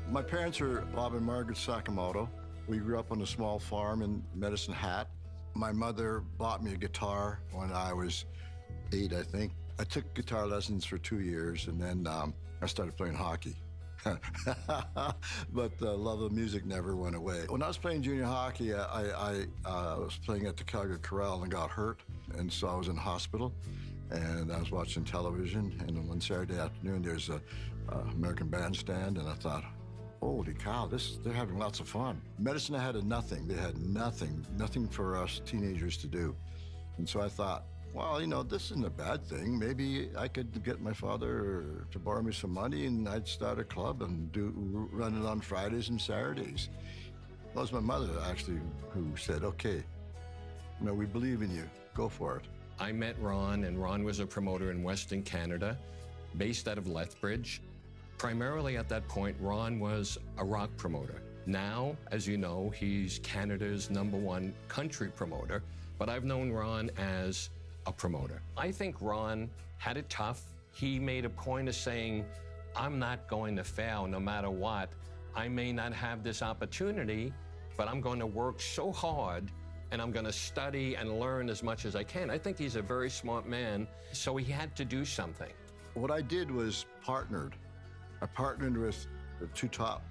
My parents are Bob and Margaret Sakamoto. We grew up on a small farm in Medicine Hat. My mother bought me a guitar when I was 8, I think. I took guitar lessons for 2 years, and then I started playing hockey. But the love of music never went away. When I was playing junior hockey, I was playing at the Calgary Corral and got hurt, and so I was in hospital, and I was watching television, and on one Saturday afternoon, there's a American Bandstand, and I thought, holy cow, they're having lots of fun. Medicine had nothing. They had nothing for us teenagers to do. And so I thought, well, you know, this isn't a bad thing. Maybe I could get my father to borrow me some money, and I'd start a club and run it on Fridays and Saturdays. It was my mother, actually, who said, okay, you know, we believe in you. Go for it. I met Ron, and Ron was a promoter in Western Canada, based out of Lethbridge. Primarily at that point, Ron was a rock promoter. Now, as you know, he's Canada's #1 country promoter, but I've known Ron as a promoter. I think Ron had it tough. He made a point of saying, I'm not going to fail no matter what. I may not have this opportunity, but I'm going to work so hard, and I'm going to study and learn as much as I can. I think he's a very smart man, so he had to do something. What I did was I partnered with the 2 top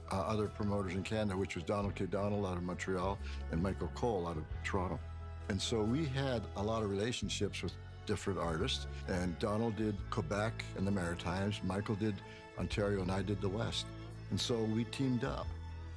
other promoters in Canada, which was Donald K. Donald out of Montreal and Michael Cole out of Toronto. And so we had a lot of relationships with different artists, and Donald did Quebec and the Maritimes, Michael did Ontario, and I did the West. And so we teamed up.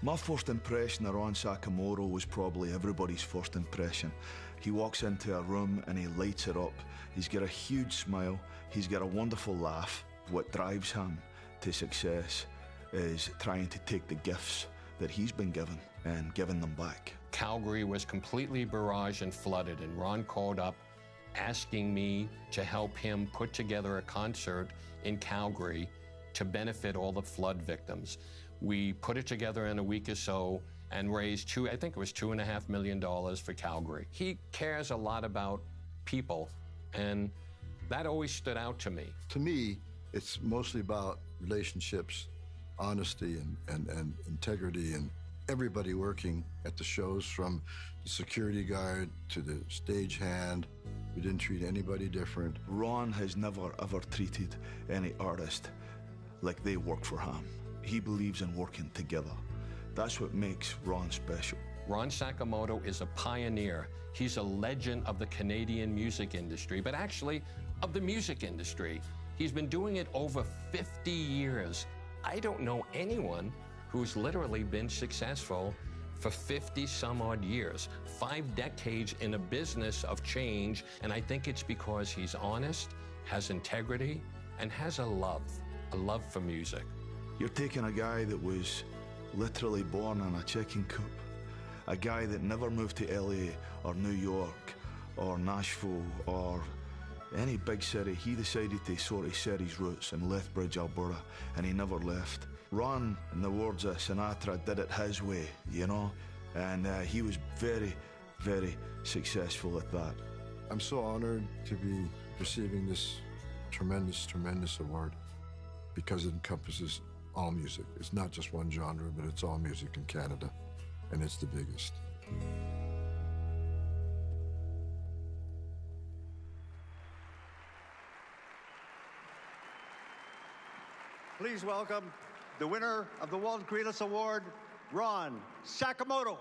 My first impression of Ron Sakamoto was probably everybody's first impression. He walks into a room and he lights it up. He's got a huge smile, he's got a wonderful laugh. What drives him to success is trying to take the gifts that he's been given and giving them back. Calgary was completely barraged and flooded, and Ron called up asking me to help him put together a concert in Calgary to benefit all the flood victims. We put it together in a week or so and raised I think it was $2.5 million for Calgary. He cares a lot about people, and that always stood out to me. To me, it's mostly about relationships, honesty, and integrity, and everybody working at the shows, from the security guard to the stagehand. We didn't treat anybody different. Ron has never, ever treated any artist like they work for him. He believes in working together. That's what makes Ron special. Ron Sakamoto is a pioneer. He's a legend of the Canadian music industry, but actually of the music industry. He's been doing it over 50 years. I don't know anyone who's literally been successful for 50-some-odd years, 5 decades in a business of change, and I think it's because he's honest, has integrity, and has a love for music. You're taking a guy that was literally born in a chicken coop, a guy that never moved to LA or New York or Nashville or any big city. He decided to sort of set his roots in Lethbridge, Alberta, and he never left. Ron, in the words of Sinatra, did it his way, you know, and he was very, very successful at that. I'm so honored to be receiving this tremendous, tremendous award, because it encompasses all music. It's not just one genre, but it's all music in Canada, and it's the biggest. Please welcome the winner of the Walt Grealis Award, Ron Sakamoto.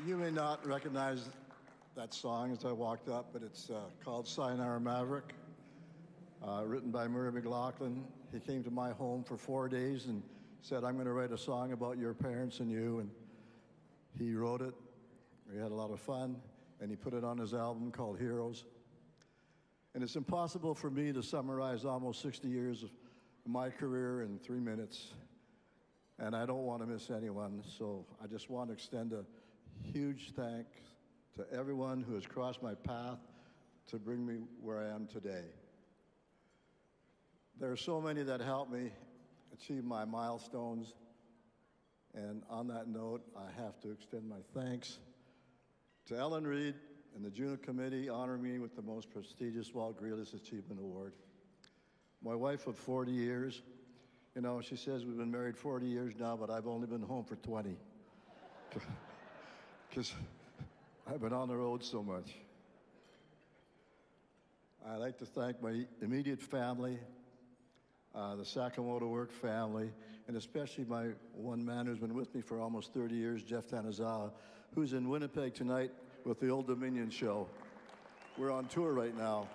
You may not recognize that song as I walked up, but it's called Sayonara Maverick, written by Murray McLaughlin. He came to my home for 4 days and said, I'm going to write a song about your parents and you, and he wrote it. We had a lot of fun, and he put it on his album called Heroes. And it's impossible for me to summarize almost 60 years of my career in 3 minutes, and I don't want to miss anyone, so I just want to extend a huge thanks to everyone who has crossed my path to bring me where I am today. There are so many that helped me achieve my milestones, and on that note, I have to extend my thanks to Ellen Reed and the Juno Committee honoring me with the most prestigious Walt Grealis Achievement Award. My wife of 40 years, you know, she says we've been married 40 years now, but I've only been home for 20. Because I've been on the road so much. I'd like to thank my immediate family, the Sakamoto work family, and especially my one man who's been with me for almost 30 years, Jeff Tanazawa, who's in Winnipeg tonight with the Old Dominion show. We're on tour right now.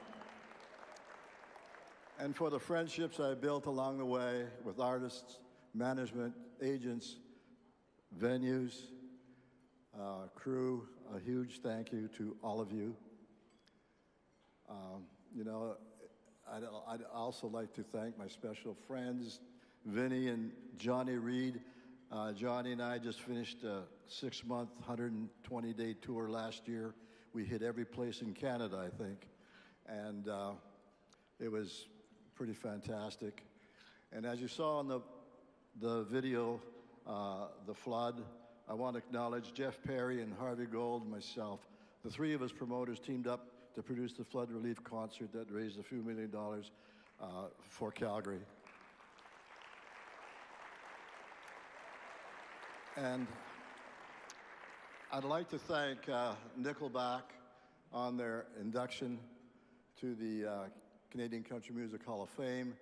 And for the friendships I built along the way with artists, management, agents, venues, crew, a huge thank you to all of you. You know, I'd also like to thank my special friends, Vinny and Johnny Reed. Johnny and I just finished a 6-month, 120-day tour last year. We hit every place in Canada, I think. And it was pretty fantastic. And as you saw in the video, The Flood, I want to acknowledge Jeff Perry and Harvey Gold and myself. The three of us promoters teamed up to produce the flood relief concert that raised a few $1 million for Calgary. And I'd like to thank Nickelback on their induction to the Canadian Country Music Hall of Fame.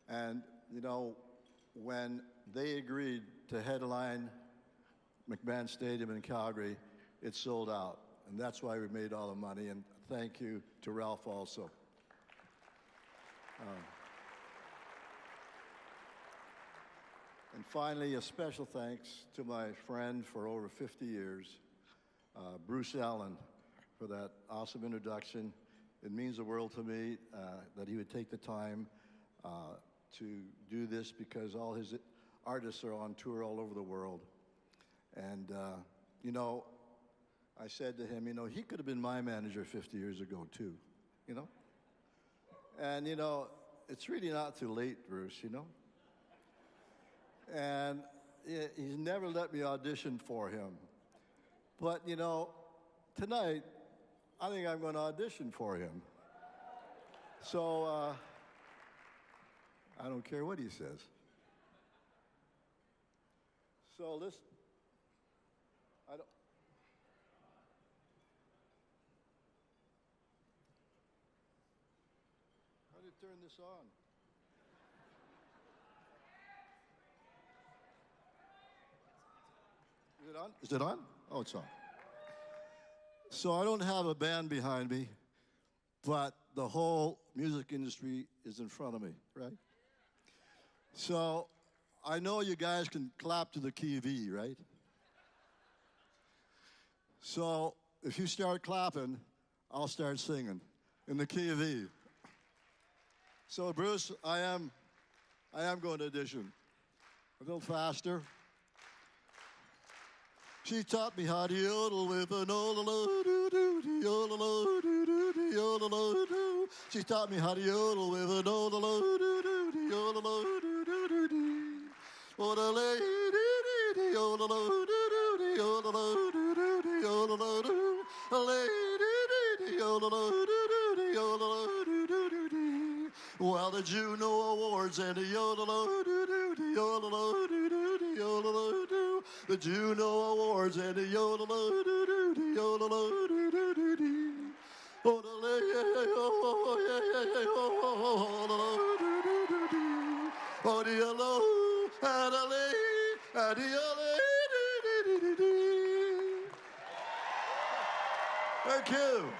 And, you know, when they agreed to headline McMahon Stadium in Calgary, it sold out. And that's why we made all the money. And thank you to Ralph also. And finally, a special thanks to my friend for over 50 years, Bruce Allen, for that awesome introduction. It means the world to me that he would take the time to do this because all his artists are on tour all over the world. And, you know, I said to him, you know, he could have been my manager 50 years ago, too, you know? And, you know, it's really not too late, Bruce, you know? And he's never let me audition for him. But, you know, tonight, I think I'm going to audition for him. So, I don't care what he says. So listen, I don't. How do you turn this on? Is it on? Is it on? Oh, it's on. So I don't have a band behind me, but the whole music industry is in front of me, right? So I know you guys can clap to the key of E, right? So if you start clapping, I'll start singing in the key of E. So Bruce, I am going to audition. A little faster. She taught me how to yodel with an o-lo-lo-doo-doo-dee, yodel-lo-doo-doo-dee, yodel-lo-doo. She taught me how to yodel with an o-lo-lo-doo-doo-dee, yodel-lo-doo-doo-dee. O-da-lay-dee-dee-dee, yodel-lo-doo-doo-dee, yodel-lo-doo-doo-dee, yodel-lo-doo. A-lay-dee-dee-dee, yodel-lo-doo-doo-dee, yodel-lo-doo-doo-dee. Well, the Juno Awards and the yodel-lo-doo-doo-dee, yodel-lo-doo-doo-dee, yodel-lo-doo. The Juno Awards and the yodel-lo-doo-doo-dee, yodel-lo-doo-doo-dee. Thank you.